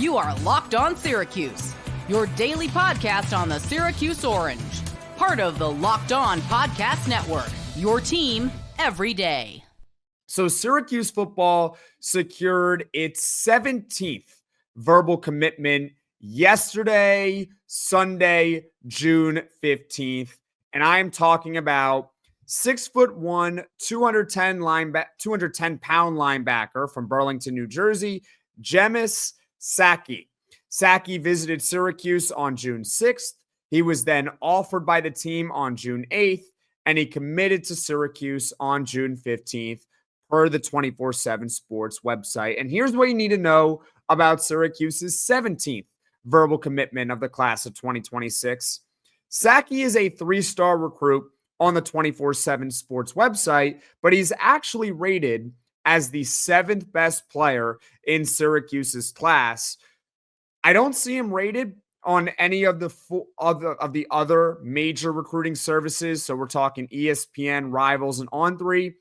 You are Locked On Syracuse, your daily podcast on the Syracuse Orange. Part of the Locked On Podcast Network, your team every day. So Syracuse football secured its 17th verbal commitment yesterday, Sunday, June 15th. And I am talking about 6'1", 210-pound linebacker from Burlington, New Jersey, Gemaus Sackie. Sackie visited Syracuse on June 6th. He was then offered by the team on June 8th, and he committed to Syracuse on June 15th per the 24/7 Sports website. And here's what you need to know about Syracuse's 17th verbal commitment of the class of 2026. Sackie is a 3-star recruit on the 24/7 Sports website, but he's actually rated as the 7th best player in Syracuse's class. I don't see him rated on any of the other major recruiting services. So we're talking ESPN, Rivals, and On3.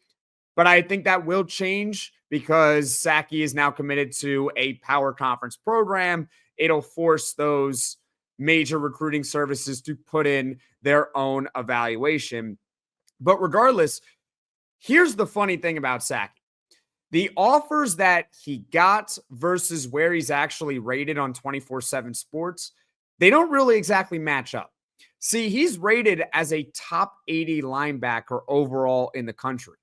But I think that will change because Sackie is now committed to a power conference program. It'll force those major recruiting services to put in their own evaluation. But regardless, here's the funny thing about Sackie. The offers that he got versus where he's actually rated on 24/7 Sports, they don't really exactly match up. See, he's rated as a top 80 linebacker overall in the country.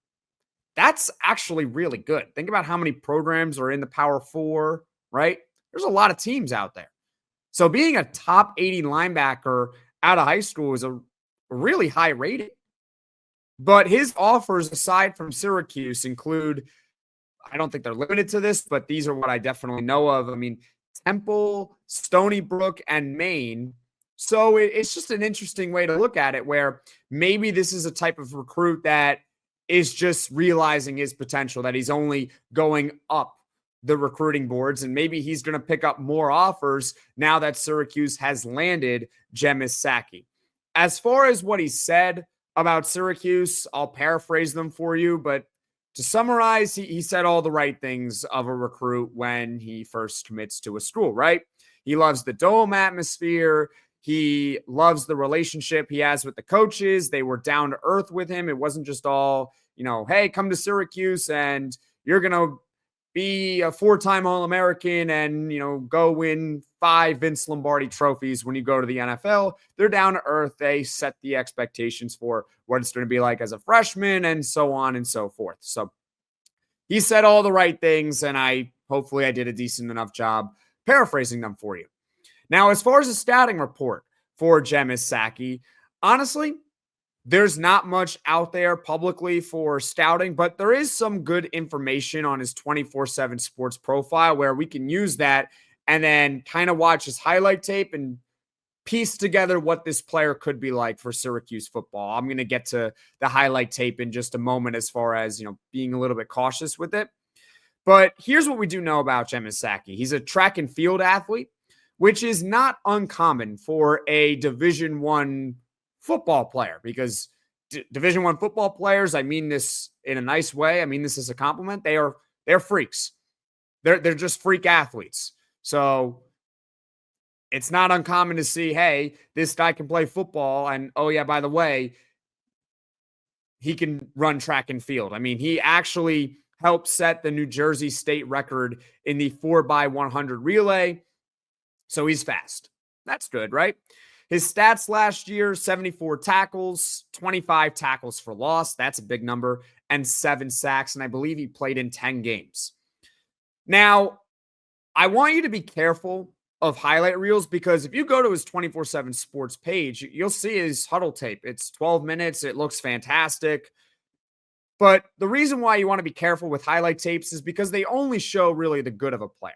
That's actually really good. Think about how many programs are in the Power 4, right? There's a lot of teams out there. So being a top 80 linebacker out of high school is a really high rating. But his offers, aside from Syracuse, include, I don't think they're limited to this, but these are what I definitely know of. I mean, Temple, Stony Brook, and Maine. So it's just an interesting way to look at it, where maybe this is a type of recruit that is just realizing his potential, that he's only going up the recruiting boards, and maybe he's going to pick up more offers now that Syracuse has landed Gemaus Sackie. As far as what he said about Syracuse, I'll paraphrase them for you, but to summarize, he said all the right things of a recruit when he first commits to a school, right? He loves the dome atmosphere. He loves the relationship he has with the coaches. They were down to earth with him. It wasn't just all, hey, come to Syracuse and you're going to be a 4-time All-American and, go win 5 Vince Lombardi trophies when you go to the NFL. They're down to earth. They set the expectations for what it's going to be like as a freshman and so on and so forth. So he said all the right things, and hopefully I did a decent enough job paraphrasing them for you. Now, as far as the scouting report for Gemaus Sackie, honestly, there's not much out there publicly for scouting, but there is some good information on his 24/7 Sports profile where we can use that and then kind of watch his highlight tape and piece together what this player could be like for Syracuse football. I'm going to get to the highlight tape in just a moment as far as, being a little bit cautious with it. But here's what we do know about Gemaus Sackie. He's a track and field athlete, which is not uncommon for a Division I football player, because Division I football players, I mean this in a nice way, I mean this as a compliment, they're freaks. They're just freak athletes. So it's not uncommon to see, hey, this guy can play football, and oh yeah, by the way, he can run track and field. I mean, he actually helped set the New Jersey state record in the 4x100 relay. So he's fast. That's good, right? His stats last year, 74 tackles, 25 tackles for loss. That's a big number. And 7 sacks. And I believe he played in 10 games. Now, I want you to be careful of highlight reels, because if you go to his 24/7 Sports page, you'll see his huddle tape. It's 12 minutes. It looks fantastic. But the reason why you want to be careful with highlight tapes is because they only show really the good of a player.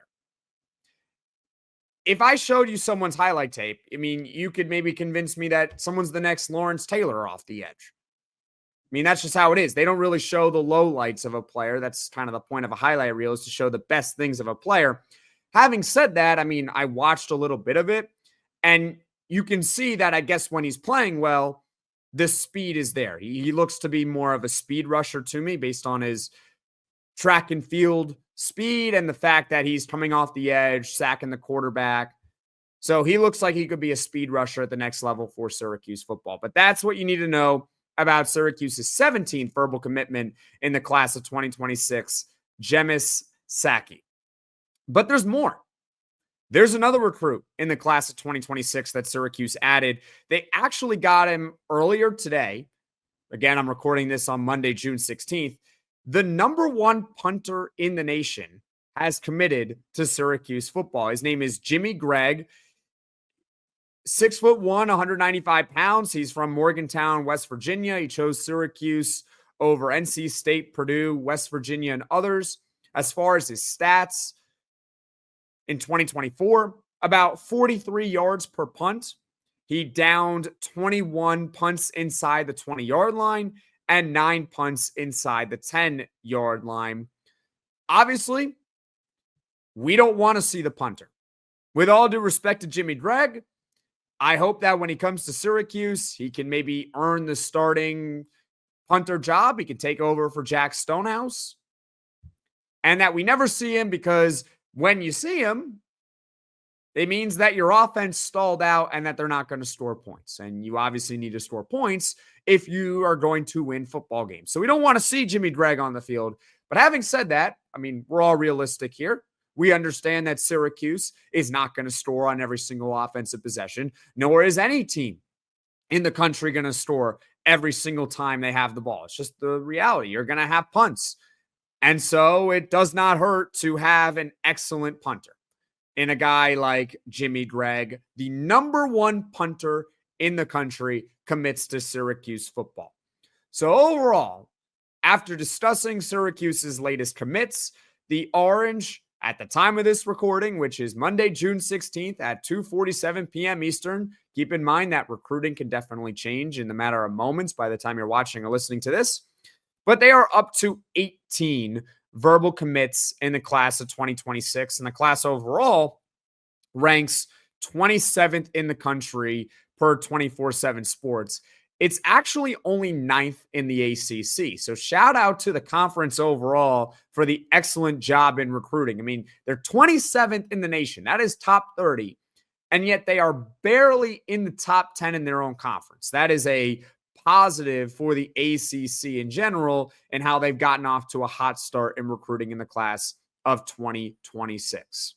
If I showed you someone's highlight tape, I mean, you could maybe convince me that someone's the next Lawrence Taylor off the edge. I mean, that's just how it is. They don't really show the lowlights of a player. That's kind of the point of a highlight reel, is to show the best things of a player. Having said that, I mean, I watched a little bit of it, and you can see that, I guess, when he's playing well, the speed is there. He looks to be more of a speed rusher to me based on his track and field speed and the fact that he's coming off the edge, sacking the quarterback. So he looks like he could be a speed rusher at the next level for Syracuse football. But that's what you need to know about Syracuse's 17th verbal commitment in the class of 2026, Gemaus Sackie. But there's more. There's another recruit in the class of 2026 that Syracuse added. They actually got him earlier today. Again, I'm recording this on Monday, June 16th. The number one punter in the nation has committed to Syracuse football. His name is Jimmy Gregg. 6'1", 195 pounds. He's from Morgantown, West Virginia. He chose Syracuse over NC State, Purdue, West Virginia, and others. As far as his stats, in 2024, about 43 yards per punt. He downed 21 punts inside the 20-yard line and 9 punts inside the 10-yard line. Obviously, we don't want to see the punter. With all due respect to Jimmy Gregg, I hope that when he comes to Syracuse, he can maybe earn the starting punter job. He can take over for Jack Stonehouse. And that we never see him, because when you see him, it means that your offense stalled out and that they're not going to score points. And you obviously need to score points if you are going to win football games. So we don't want to see Jimmy Gregg on the field. But having said that, I mean, we're all realistic here. We understand that Syracuse is not going to score on every single offensive possession, nor is any team in the country going to score every single time they have the ball. It's just the reality. You're going to have punts. And so it does not hurt to have an excellent punter in a guy like Jimmy Gregg. The number one punter in the country commits to Syracuse football. So overall, after discussing Syracuse's latest commits, the Orange, at the time of this recording, which is Monday, June 16th at 2:47 p.m. Eastern, keep in mind that recruiting can definitely change in the matter of moments by the time you're watching or listening to this. But they are up to 18 verbal commits in the class of 2026. And the class overall ranks 27th in the country per 24/7 Sports. It's actually only 9th in the ACC. So shout out to the conference overall for the excellent job in recruiting. I mean, they're 27th in the nation. That is top 30. And yet they are barely in the top 10 in their own conference. That is a positive for the ACC in general and how they've gotten off to a hot start in recruiting in the class of 2026.